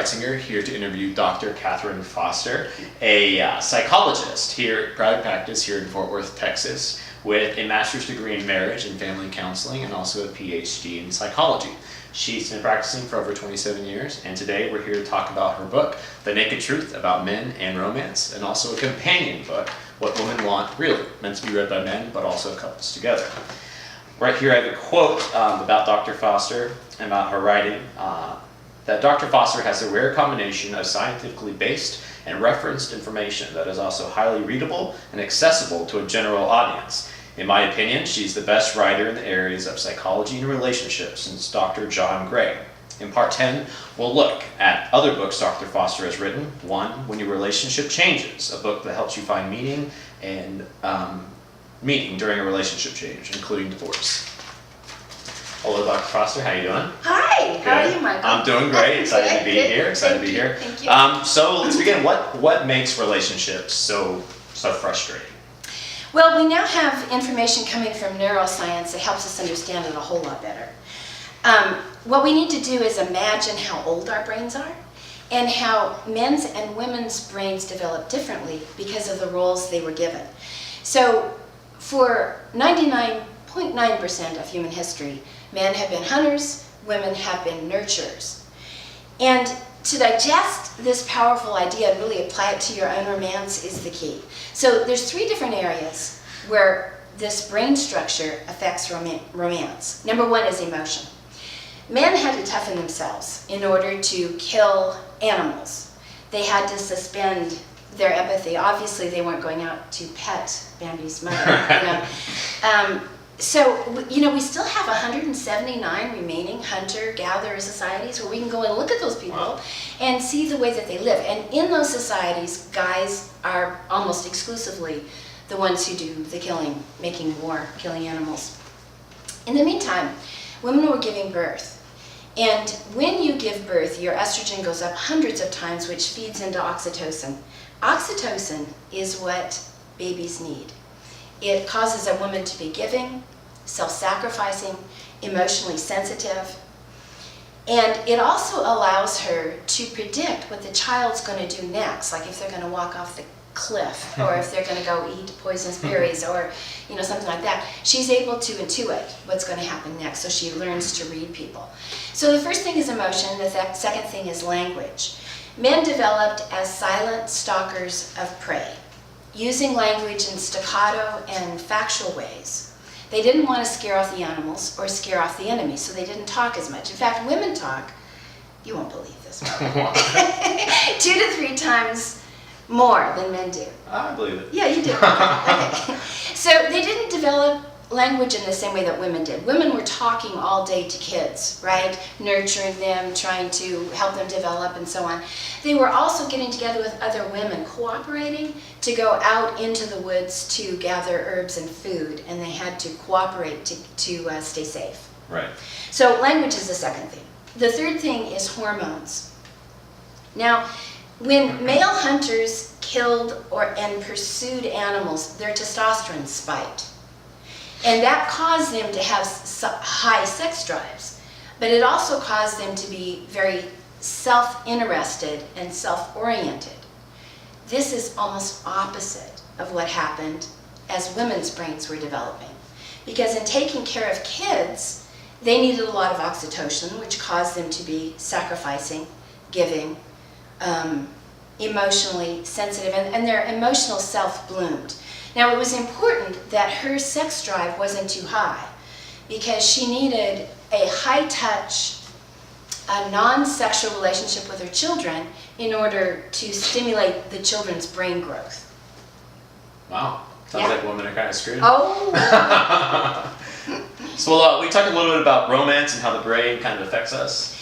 Reitzinger, here to interview Dr. Kathryn Foster, a psychologist here, private practice here in Fort Worth, Texas, with a master's degree in marriage and family counseling and also a PhD in psychology. She's been practicing for over 27 years, and today we're here to talk about her book, The Naked Truth About Men and Romance, and also a companion book, What Women Want Really, meant to be read by men, but also couples together. Right here I have a quote about Dr. Foster, about her writing, that Dr. Foster has a rare combination of scientifically based and referenced information that is also highly readable and accessible to a general audience. In my opinion, she's the best writer in the areas of psychology and relationships since Dr. John Gray. In Part 10, we'll look at other books Dr. Foster has written. One, When Your Relationship Changes, a book that helps you find meaning during a relationship change, including divorce. Hello, Dr. Foster. How are you doing? Hi. Good. How are you, Michael? I'm doing great. Excited to be here. Thank you. So let's begin. What makes relationships so frustrating? Well, we now have information coming from neuroscience that helps us understand it a whole lot better. What we need to do is imagine how old our brains are and how men's and women's brains develop differently because of the roles they were given. So for 99.9% of human history, men have been hunters, women have been nurturers. And to digest this powerful idea and really apply it to your own romance is the key. So there's three different areas where this brain structure affects romance. Number one is emotion. Men had to toughen themselves in order to kill animals. They had to suspend their empathy. Obviously, they weren't going out to pet Bambi's mother. So, we still have 179 remaining hunter-gatherer societies where we can go and look at those people and see the way that they live. And in those societies, guys are almost exclusively the ones who do the killing, making war, killing animals. In the meantime, women were giving birth. And when you give birth, your estrogen goes up hundreds of times, which feeds into oxytocin. Oxytocin is what babies need. It causes a woman to be giving, self-sacrificing, emotionally sensitive, and it also allows her to predict what the child's going to do next, like if they're going to walk off the cliff, or if they're going to go eat poisonous berries, or something like that. She's able to intuit what's going to happen next, so she learns to read people. So the first thing is emotion, the second thing is language. Men developed as silent stalkers of prey, using language in staccato and factual ways. They didn't want to scare off the animals or scare off the enemy, so they didn't talk as much. In fact, women talk, you won't believe this, 2 to 3 times more than men do. I believe it. Yeah, you do. Okay. So they didn't develop language in the same way that women did. Women were talking all day to kids, right? Nurturing them, trying to help them develop and so on. They were also getting together with other women, cooperating to go out into the woods to gather herbs and food, and they had to cooperate to stay safe. Right. So language is the second thing. The third thing is hormones. Now, when male hunters killed and pursued animals, their testosterone spiked. And that caused them to have high sex drives. But it also caused them to be very self-interested and self-oriented. This is almost opposite of what happened as women's brains were developing. Because in taking care of kids, they needed a lot of oxytocin, which caused them to be sacrificing, giving, emotionally sensitive, and their emotional self bloomed. Now, it was important that her sex drive wasn't too high because she needed a high-touch, non-sexual relationship with her children in order to stimulate the children's brain growth. Wow. Sounds like women are kind of screwed. Oh! So we talked a little bit about romance and how the brain kind of affects us.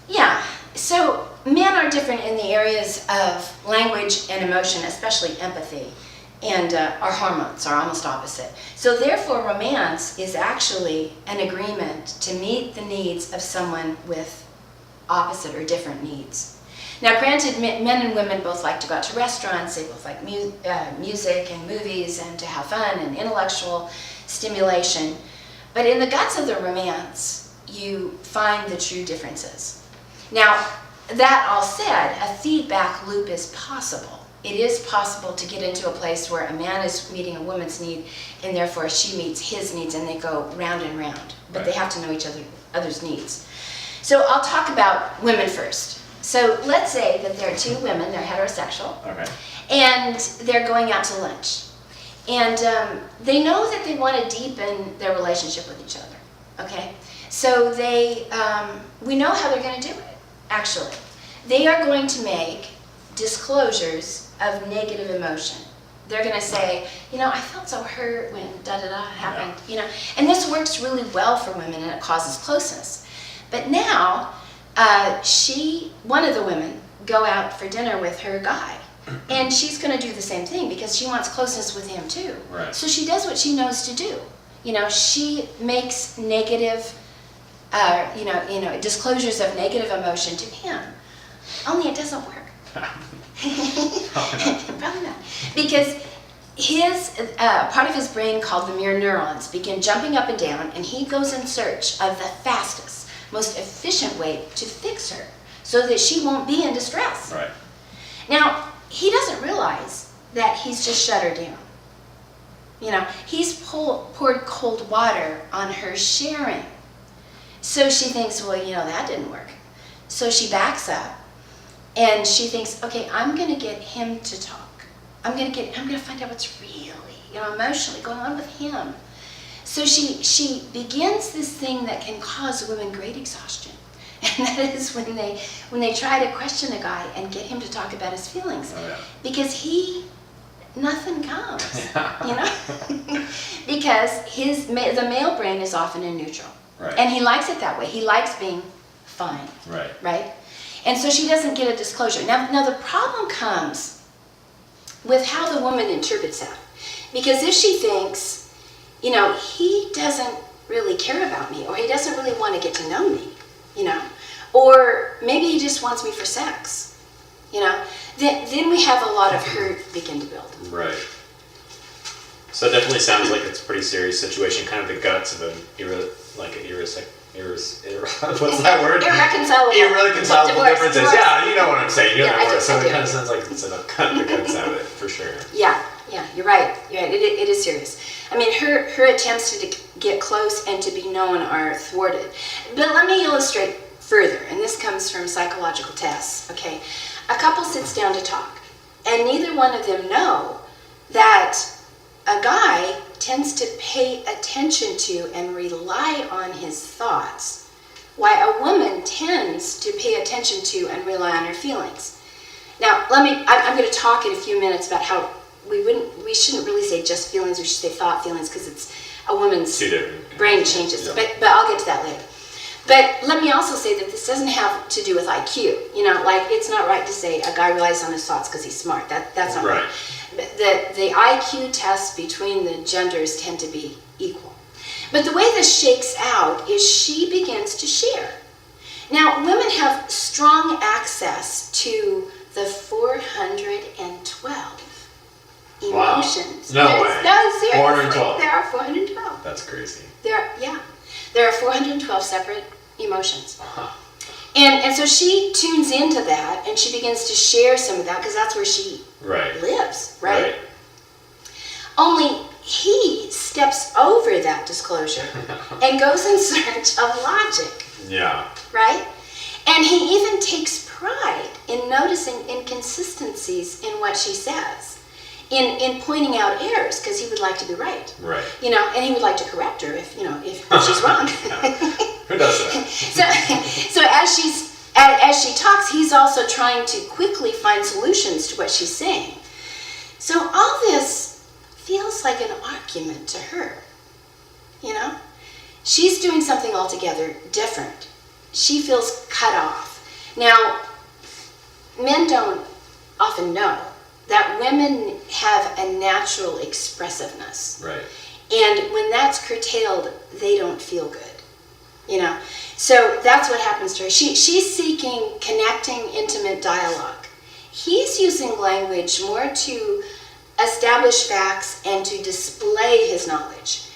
Yeah. So men are different in the areas of language and emotion, especially empathy. And our hormones are almost opposite. So therefore, romance is actually an agreement to meet the needs of someone with opposite or different needs. Now granted, men and women both like to go out to restaurants, they both like music and movies and to have fun and intellectual stimulation. But in the guts of the romance, you find the true differences. Now, that all said, a feedback loop is possible. It is possible to get into a place where a man is meeting a woman's need, and therefore she meets his needs, and they go round and round. But they have to know each other's needs. So I'll talk about women first. So let's say that there are two women, they're heterosexual, and they're going out to lunch. And they know that they want to deepen their relationship with each other, okay? So we know how they're going to do it, actually. They are going to make disclosures of negative emotion. They're going to say, you know, I felt so hurt when da-da-da happened, you know. And this works really well for women, and it causes closeness. But now, one of the women, go out for dinner with her guy. And she's going to do the same thing because she wants closeness with him too. Right. So she does what she knows to do. You know, she makes negative, disclosures of negative emotion to him. Only it doesn't work. Probably not. Because part of his brain called the mirror neurons begin jumping up and down, and he goes in search of the fastest, most efficient way to fix her so that she won't be in distress. Right. Now, he doesn't realize that he's just shut her down. You know, he's poured cold water on her sharing. So she thinks, well, you know, that didn't work. So she backs up and she thinks, okay, I'm going to get him to talk. I'm going to find out what's really, you know, emotionally going on with him. So she begins this thing that can cause women great exhaustion. And that is when they try to question a guy and get him to talk about his feelings. Oh, yeah. Because nothing comes, you know? Because the male brain is often in neutral. Right. And he likes it that way. He likes being fine. Right. Right? And so she doesn't get a disclosure. Now the problem comes with how the woman interprets that. Because if she thinks, you know, he doesn't really care about me, or he doesn't really want to get to know me, you know, or maybe he just wants me for sex, you know, then we have a lot of hurt begin to build. Right. So it definitely sounds like it's a pretty serious situation, kind of the guts of what's that word? Irreconcilable differences. Divorce. Yeah, you know what I'm saying. You know that word. So I it do. kind of sounds like it's the guts out of it, for sure. Yeah, you're right. It is serious. I mean, her attempts to get close and to be known are thwarted. But let me illustrate further, and this comes from psychological tests, okay? A couple sits down to talk, and neither one of them know that a guy tends to pay attention to and rely on his thoughts, while a woman tends to pay attention to and rely on her feelings. Now, I'm going to talk in a few minutes about how we shouldn't really say just feelings, we should say thought feelings, because it's a woman's brain changes, yeah. but I'll get to that later. But let me also say that this doesn't have to do with IQ. You know, like, it's not right to say a guy relies on his thoughts because he's smart. That's not right. The IQ tests between the genders tend to be equal. But the way this shakes out is she begins to share. Now, women have strong access to the 412 emotions. Wow. No way. No, seriously. 412. There are 412. That's crazy. There are 412 separate emotions. Uh-huh. And so she tunes into that, and she begins to share some of that, because that's where she lives, right? Only he steps over that disclosure and goes in search of logic. Yeah. Right? And he even takes pride in noticing inconsistencies in what she says, in pointing out errors, because he would like to be right. Right. You know, and he would like to correct her if she's wrong. Who does that? So as she talks, he's also trying to quickly find solutions to what she's saying. So all this feels like an argument to her. You know? She's doing something altogether different. She feels cut off. Now, men don't often know that women have a natural expressiveness. Right. And when that's curtailed, they don't feel good. You know? So that's what happens to her. She's seeking connecting, intimate dialogue. He's using language more to establish facts and to display his knowledge.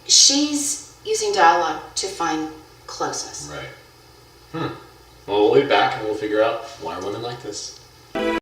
She's using dialogue to find closeness. Right. Well, we'll be back and we'll figure out why are women like this.